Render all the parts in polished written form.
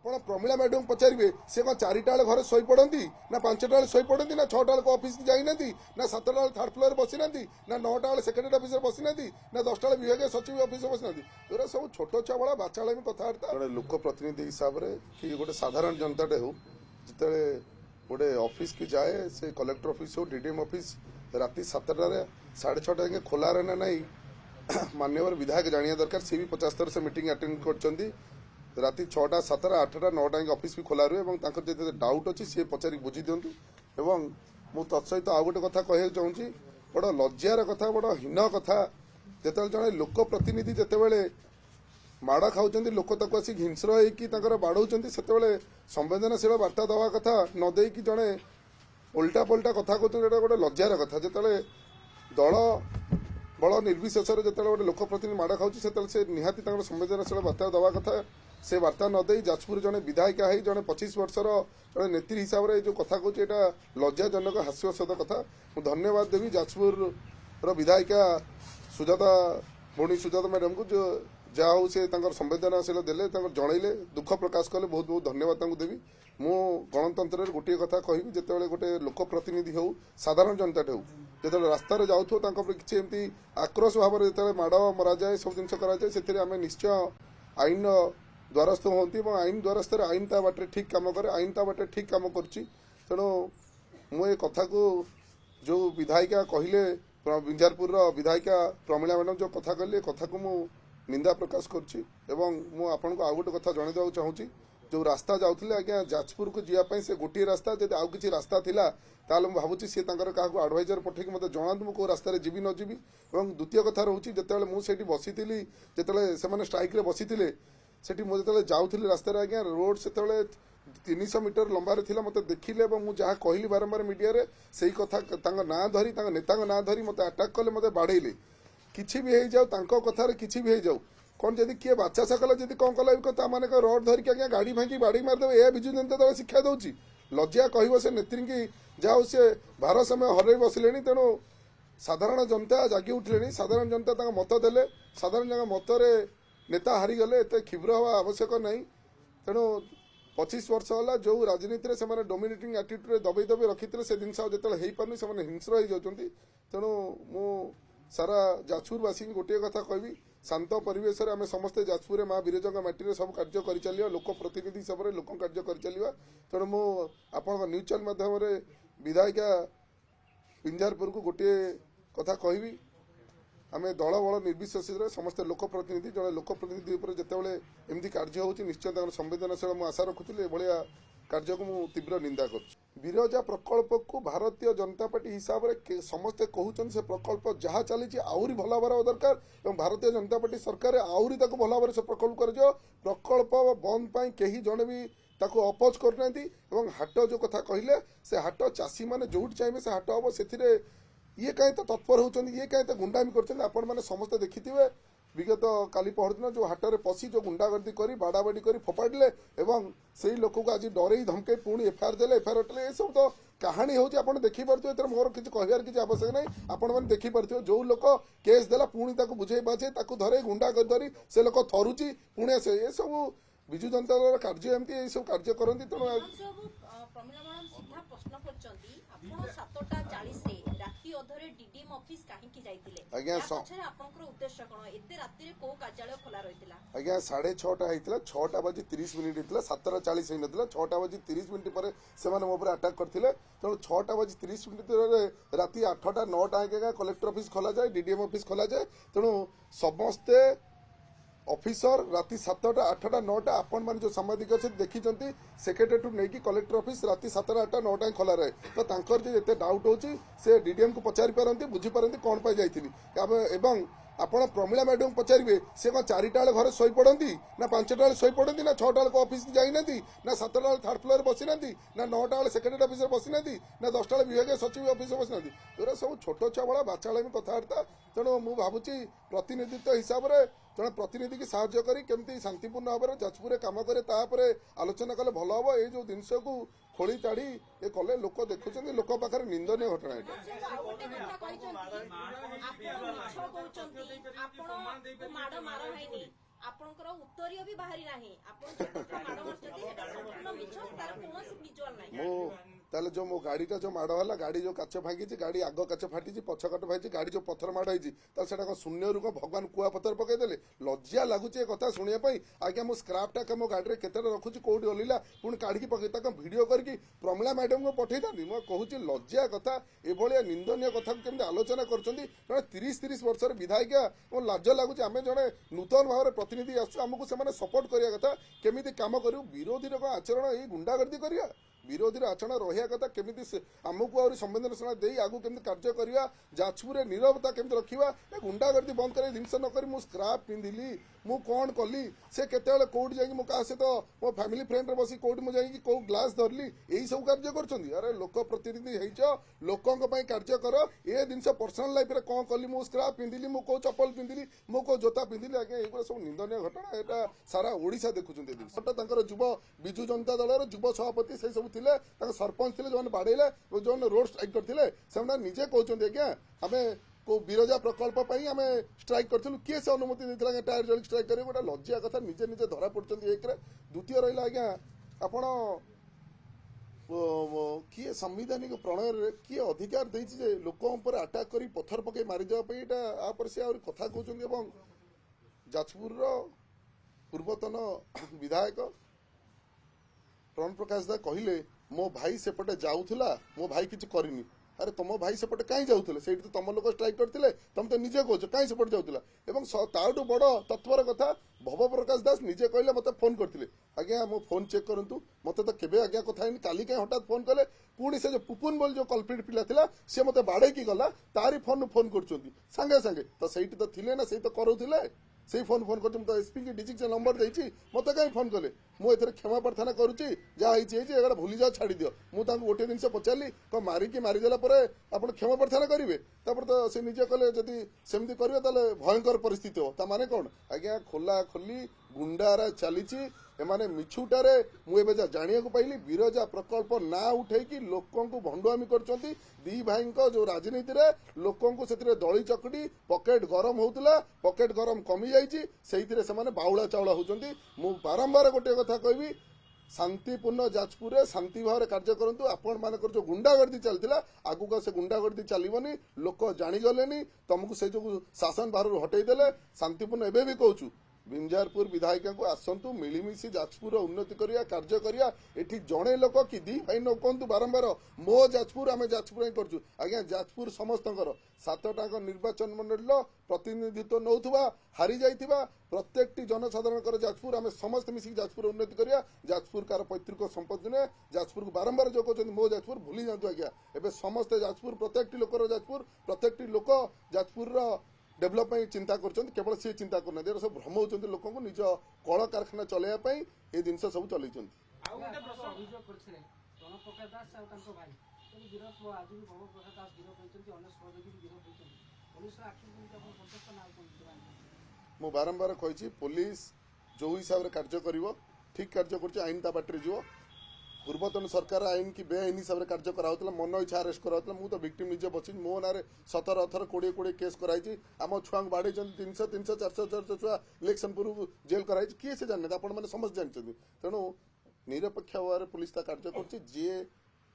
ଆପଣ ପ୍ରମିଳା ମ୍ୟାଡାମ ପଚାରିବେ ସେ କଣ 4ଟା ବେଳେ ଘରେ ଶୋଇ ପଡନ୍ତି ନା 5ଟା ବେଳେ ଶୋଇ ପଡନ୍ତି ନା 6ଟା ବେଳେ ଅଫିସ ଯାଇନାହାନ୍ତି ନା 7ଟା ବେଳେ ଥାର୍ଡ ଫ୍ଲୋରରେ ବସିନାହାନ୍ତି ନା 9ଟା ବେଳେ ସେକ୍ରେଟାରୀ ଅଫିସରେ ବସିନାହାନ୍ତି ନା 10ଟା ବେଳେ ବିଭାଗୀୟ ସଚିବ ଅଫିସରେ ବସିନାହାନ୍ତି ଏଗୁଡ଼ା ସବୁ ଛୋଟ ଛୁଆ ଭଳିଆ ବାଚାଳାମୀ କଥାବାର୍ତ୍ତା। ଜଣେ ଲୋକ ପ୍ରତିନିଧି ହିସାବରେ କି ଗୋଟେ ସାଧାରଣ ଜନତାଟେ ହଉ ଯେତେବେଳେ ଗୋଟେ ଅଫିସ କି ଯାଏ ସେ କଲେକ୍ଟର ଅଫିସ ହଉ ଡିଡିଏମ ଅଫିସ ରାତି 7ଟାରେ 6:30 ଯାକେ ଖୋଲା ରହେ ନା ନାହିଁ माननीय विधायक जानिया दरकार सी भी 50 थर से मीटिंग अटेंड कर राति 6टा 7टा 8टा 9टा ऑफिस भी खोला रुहे डाउट अच्छी सी पचारि बुझी दिंतु मु तत्सहित आउ गोटे कथा कह चाहूँगी बड़ लज्जार कथा बड़ हीन कथा जिते जड़े लोक प्रतिनिधि जिते माड़ खाऊँ लोक आसिक हिंस्र होकर बाड़ौं से संवेदनशील वार्ता दवा कथा नदे कि जड़े उल्टा पल्टा कथा कहते गोटे लज्जार कथा जिते दल बड़ निर्विशेष जो गोटे लोक प्रतिनिधि माड़ खाऊँ से निहाती संवेदनशील वार्ता दवा कथा से वार्ता नदे जाजपुर जड़े विधायिका है जड़े 25 वर्षर जड़े नेत्री हिसाब से जो कथा कहूँ यहाँ लज्जाजनक हास्यस्पद कथा मुझे धन्यवाद देवी जाजपुर विधायिका सुजाता भौणी सुजाता मैडम को जो जहाँ से संवेदनशील देले जनइले दुख प्रकाश कले बहुत बहुत धन्यवाद देवी मु गणतंत्र गोटे कथा कहि जिते गोटे लोक प्रतिनिधि हो साधारण जनताटे हो जो रास्त जाऊँ किसी एमती आक्रोश भाव में जो माड़ मरा जाए सब जिन कराए से निश्चय आईन द्वारस्थ होती आईन द्वारस्थ आईन ता बाटे ठीक काम करे आईन ता बाटे ठीक काम करू मुझे कथा को जो विधायिका कहले बिंजारपुर विधायिका प्रमिला मैडम जो कथा कहले कथा को मु निंदा प्रकाश करुच्ची आपन को आउ गोटे कथा जनइदा चाहूँगी जो रास्ता जाऊे आज्ञा जाजपुर को जीवाई से गोटे रास्ता जब आउ कि रास्ता थिला ताल मुझे भावुँ सी क्या आडभाइजर पठे मत जनातु मुझे रास्तार जी न जी द्वितीय कथा रोचे जिते मुझे बसी जो स्ट्राइक बसी से मुझे जाऊली रास्त आज्ञा रोड से 300 मीटर लंबार थिला मत देखिले मुझे जहाँ कहली बारंबार मीडिया रे से कथा ना धरी नेता ना धरी मत अटाक कले मत बाड़ेले किसी भी हो जाऊ कथार किसी भी हो जाऊ कौन जदि किए बाचा सकला जदि कौन कला कथा मान रड धरिक आज्ञा गाड़ी भांगी बाड़ी मारिदेवे यह विजु जनता दल शिक्षा दौर लज्जा कह से नेत्री की जाओ सी भार समय हर बसिले तेणु साधारण जनता जागी उठिले साधारण जनता मत देले साधारण जन मतरे नेता हारीगले एत क्षिब्र हवा आवश्यक नहीं तेणु 25 वर्ष है जो राजनीति से डोमिनेटिंग आटिट्यूड दबे दबे रखी से जिन जो पार्नि से हिंस्र हो जाती तेणु मु सारा जाजपुरवासी गोटे कथा कहबी शांत परिवेश आम समस्ते जाजपुर माँ विरजा माटी सब कार्य कर चलिए लोक प्रतिनिधि हिसाब से लोक कार्य कर चलिए तेणु मु आपण न्यूज चैनल माध्यम विधायिका बिंजारपुर को गोटे कथा कहबी आम दल बल निर्विशेष समस्ते लोक प्रतिनिधि जड़े लोक प्रतिनिधि जिते एमती कार्य होची निश्चय संवेदनशील मुझे आशा रखुली भाया कार्य को मुझे तीव्र निंदा कर विरजा प्रकल्प को भारतीय जनता पार्टी हिसाब से समस्ते कहते से प्रकल्प जहाँ चली आहरी भल भाव दरकार और भारतीय जनता पार्टी सरकार आहरी भल भाव से प्रकल्प कर प्रकल्प बंद पाई कहीं जड़े भी अपोज करना हाट जो कथा कहले से हाट चाषी मैंने जो चाहिए से हाट हम से ये कहीं तो तत्पर होती ये कहीं तो गुंडामी कर समस्ते देखिथे विगत काली पहरदिन जो हाटर पशि जो गुंडागर्दी कर बाड़ाबाड़ी कर फोपाड़े से लोक को आज डरे धमके पुणी एफआईआर देले एफआईआर हटले ये सब तो कहानी होची आपण देखि पारथि मोर किसी कहबार किसी आवश्यक नहीं आपण मैंने देखि पारथि जो लोक केस देला पुणी ताको बुझे बाझे ताको धरे गुंडा धरी से लोक थरुची पुणी से ये सब विजु जनता दल कार्य एमती ये सब कार्य करती तेणु आज्ञा 6:30 होता 6टा बजी 30 मिनिट होता 7:40 होता 6टा बजी 30 मिनिट पर से अटाक करते तेणु 6टा बजी 30 मिनिट राति 8टा 9टा कलेक्टर ऑफिस खोला जाए डीडीएम ऑफिस खोला जाए तेणु समस्ते ऑफिसर राति 7टा 8टा 9टा आपण मैंने जो सांबादिक अच्छे देखी सेक्रेटेरिएट नहीं कि कलेक्टर ऑफिस राति 7टा 8टा 9टा खोला रहे तो तांकर जे डाउट होची से डीडीएम को पचारि पारती बुझी पारती कौन पाई जाइथिली आपण प्रमिला मैडम पचारे सी कौन 4टा बेले घरे शोई पड़ती ना 5टा बेले शोई पड़ती ना 6टा बेले ऑफिस जाइनाती ना 7टा बेले थार्ड फ्लोर बसी ना ना 9टा बेले सेक्रेटरी ऑफिस बसी ना ना 10टा बेले विभागीय सचिव ऑफिस बसी ना एरा सब छोट छुआ भाया बाचालामी कथबार्ता तेणु मुझे भावुची प्रतिनिधित्व हिसाब से जड़े प्रतिनिधि की साहाय्य करी केमती शांतिपूर्ण भाव में जाजपुर कम करे तापर आलोचना कले भल हम ये जो जिनस को खोली ताड़ी ये कले लोक देखुं लोक पाखे निंदनीय घटना आपणकर उत्तर भी बाहरी ना ताले जो मो गाड़ीटा जो माड़ है गाड़ी जो काच भांगी गाड़ी आग काच फाटी पछ काट भाई गाड़ी जो पत्थर माड़ होती से शून्य रू भगवान कुआ पत्थर पकईदे लज्जा लगुच कथा शुणापी आज्ञा मो स्क्रापटा मो गाड़ी केते रखुची कौटी ओलिला पुणी काढ़ी पकई भिड करके प्रमिला मैडम को पठे था मुझे कहूँ लज्जा कथा एभलिया निंदनीय कथा केमती आलोचना कर 30 वर्ष विधायिका लाज लगुच आम जड़े नूतन भाव में प्रतिनिधि आसमको से सपोर्ट करवा कथा केमी कम करूँ विरोधी आचरण ये गुंडागर्दी करिया विरोधी आचरण रहा कथा केमी आमको आ संवेदनशीलता दे आगू केमी कार्य करवा जाजपुर नीरवता केमी रखा गुंडागर्दी बंद कर जिन नक मुझ स्क्राप पिंधिली मु कौन कली से केत कौटी जाकि मो क्या सहित मो फैमिली फ्रेंड रे बसी कौटी मुझे कौ ग्लास धरली यही सब कार्य कर अरे लोक प्रतिनिधि लोकों कार्य कर ये जिन पर्सनाल लाइफ में कौन कली मु स्क्राप पिंधिली मु कौ चप्पल पिंधिली मु कौ जोता पिंधिली आगे ये सब निंदनीय घटना यहाँ सारा ओडिशा देखुं युव विजु जनता दल युव सभापति से सब थे सरपंच थे जो बाड़े जो रोड स्ट्राइक करते निजे कहते आज्ञा आम को बिरजा प्रकल्प आम स्ट्राइक करूँ किए से अनुमति देता टायर जल स्ट्राइक कर गोटे लज्जा कथा निजे निजे धरा पड़ते एक द्वितीय रहा आज्ञा आपण किए संविधानिक प्रणय किए अधिकार देती लोकों पर अटैक कर पत्थर पकई मारिदेवाई यहाँ से आहरी कथा कहते जाजपुर पूर्वतन विधायक प्रण प्रकाश दा कहले मो भाई सेपटे जाऊला मो भाई किसी करनी अरे तुम भाई सेपटे कहीं जाऊले से तो तुम लोग स्ट्राइक करते तुम तो निजे कह कहीं सेपटे जाऊला ताठू बड़ तत्वर कथा भव प्रकाश दास निजे कहले मत फोन करते आज्ञा मो फोन चेक करूँ मत तो केवे आज्ञा कथा काली कहीं हठात फोन कले पुणी से जो पुपुन बोल जो कल्प्रिट पिला थिला सी मत बाड़े गला तारी फोन फोन कर सांगे सांगे तो सही तो थिले ना से तो करूले से फोन फोन कर तो एसपी की डिस्ट्रिक्ट नंबर देती मत कहीं फोन कले मुझे क्षमा प्रार्थना करुच्ची जहाँ भूली जाओ छाड़ी दियो मुझे गोटे जिन पचारि कौन मारिकी मारिदेला आप क्षमा प्रार्थना करेंगे तो से निजे कले जदि सेमती करेंगे भयंकर परिस्थिति हो माने कौन आज्ञा खोला खोली गुंडारा चली एमाने मिछुटारे मुझे जाना पाइली बिरजा प्रकल्प ना उठेकी लोकों को भंडुआमी कर दी भाई जो राजनीति रे लोकों को से दली चकटी पकेट गरम होता पकेट गरम कमी जाइए बाउला चाउला होती मु बारंबार गोटे कथा कहबी शांतिपूर्ण जाजपुर शांति भाव कार्य करूँ आपण मान जो गुंडागर्दी चलता आगू से गुंडागर्दी चलनी लोक जाणीगले तुमको से जो शासन बाहर हटईदे शांतिपूर्ण एवं भी कहूँ बिंजारपुर विधायिका को आसतु मिलमिशी जाजपुर उन्नति करिया कार्य करिया एठी जड़े लोक कि दी भाई न कहतु बारंबार मो जाजपुर आम जाजपुर करूँ आज्ञा जाजपुर समस्तकर 7टा निर्वाचन मंडल प्रतिनिधित्व नौथुवा हारी जाइथिबा प्रत्येक जनसाधारण जाजपुर आम समस्त मिसिक जाजपुर उन्नति करिया जाजपुर कार पैतृक संपत्ति नुहे जाजपुर को बारंबार जो कहते मो जाजपुर भूली जातु आज्ञा एवं समस्ते जाजपुर प्रत्येक लोकर जाजपुर प्रत्येक लोक जाजपुर डेभलपमेंट चिंता केवल सी चिंता करना सब भ्रम होती लोक निज कल कारखाना चलैया ये जिन सब चल मु बारंबार कही पुलिस जो हिसाब से कार्य कर ठीक कार्य कर आईन ता बाटर जीव पूर्वतन सरकार आईन की बेआईन हिसाब से कार्य कराला मन इच्छा आरेस्ट कराला मुझे तो विक्टिम निजे बची मो ना 17 20 केस कराई आम छुआ बाड़े 300 400 400 छुआ इलेक्शन पूर्व जेल कराई किए से जाने आप समस्त जानते तेणु निरपेक्ष भाव पुलिस कार्य कर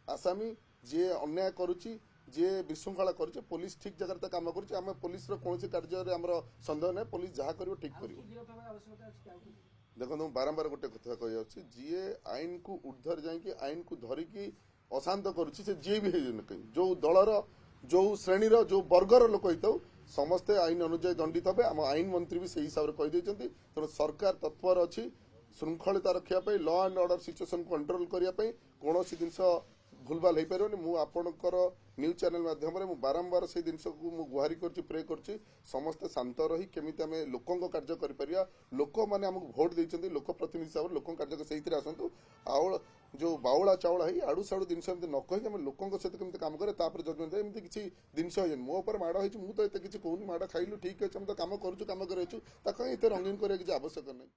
आसामी जी अन्याय करुच्ची जी विशृंखला कर पुलिस ठीक जगह काम कर पुलिस कौन कार्य आम सन्देह ना पुलिस जहाँ कर ठीक कर देखो बारंबार गोटे कथा कही जी आईन को ऊर्धर जाकि आईन को धरिकी अशांत करुच्ची से जी भी जो दलर जो श्रेणीर जो वर्गर लोक होता समस्ते आईन अनुजाई दंडित हे आम आईन मंत्री भी से हिसाब से कहीदे तेणु सरकार तत्पर अच्छी श्रृंखलता रखापी law and order situation control करने कौन जिनस भूलभाल हो पारे मुझर न्यूज चैनल माध्यम बारंबार से जिन को गुहारी कर प्रे कर समस्ते शांत रही केमी आम लोकों कार्य कर लोक मैंने आमको भोट देते लोक प्रतिनिधि हिसाब से लोक कार्य से आसतु आउ जो बाउला चाउला है आड़ू साड़ू जिन न कहीं आम लोकों सहित केमी काम करे जजमेंट एमती किसी जिन मो पर माड़ हो मुझे किसी कहूनी माड़ खाइलु ठीक अच्छे हम तो कम करूँ कम कर रंगीन करने आवश्यक नहीं।